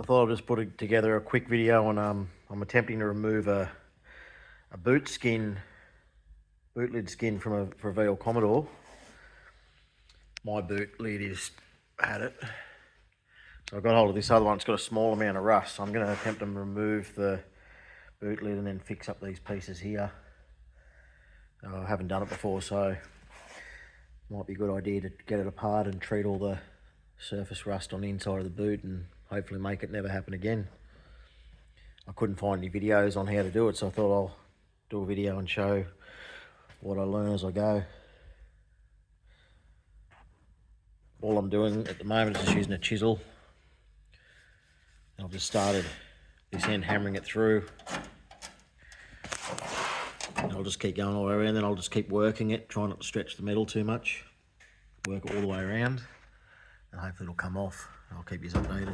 I thought I'd just put together a quick video on I'm attempting to remove a boot lid skin for a veal Commodore. My boot lid had it. So I got hold of this other one. It's got a small amount of rust. So I'm going to attempt to remove the boot lid and then fix up these pieces here. I haven't done it before, so it might be a good idea to get it apart and treat all the surface rust on the inside of the boot and hopefully make it never happen again. I couldn't find any videos on how to do it, so I thought I'll do a video and show what I learn as I go. All I'm doing at the moment is just using a chisel. I've just started this end hammering it through. And I'll just keep going all the way around, then I'll just keep working it, try not to stretch the metal too much. Work it all the way around, and hopefully it'll come off. I'll keep you updated.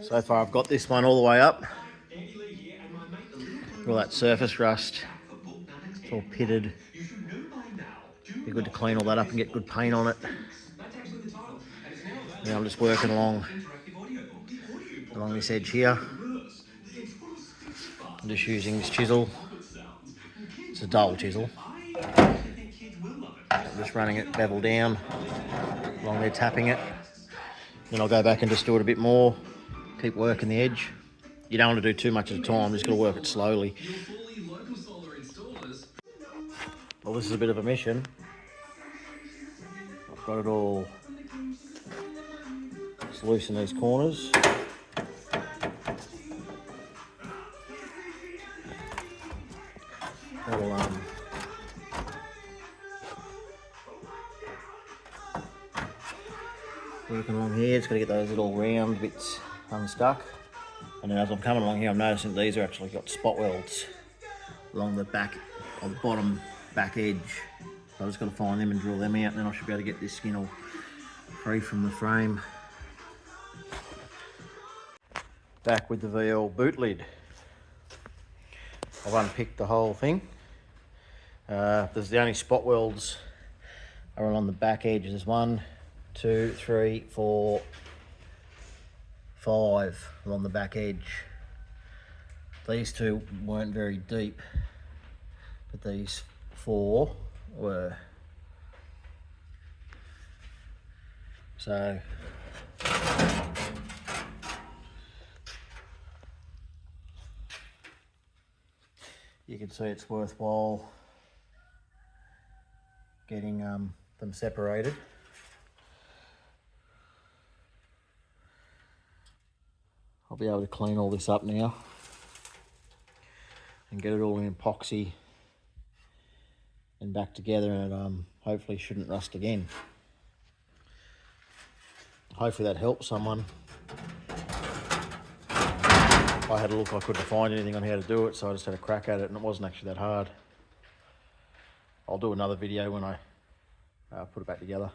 So far I've got this one all the way up. All that surface rust, it's all pitted. Be good to clean all that up and get good paint on it. Now I'm just working along this edge here. I'm just using this chisel. It's a dull chisel. I'm just running it bevel down along there, tapping it. Then I'll go back and just do it a bit more. Keep working the edge. You don't want to do too much at a time, just got to work it slowly. Well, this is a bit of a mission. I've got it all. Just loosen these corners. That'll working along here, just got to get those little round bits unstuck. And then as I'm coming along here, I'm noticing these are actually got spot welds along the back, on the bottom back edge. So I just got to find them and drill them out, and then I should be able to get this skin all free from the frame. Back with the veal boot lid. I've unpicked the whole thing. There's the only spot welds are along the back edge. There's 1, 2, 3, 4, 5 along the back edge. These two weren't very deep, but these 4 were. So you can see it's worthwhile getting them separated. I'll be able to clean all this up now and get it all in epoxy and back together, and it hopefully shouldn't rust again. Hopefully that helps someone. I had a look, I couldn't find anything on how to do it, so I just had a crack at it, and it wasn't actually that hard. I'll do another video when I put it back together.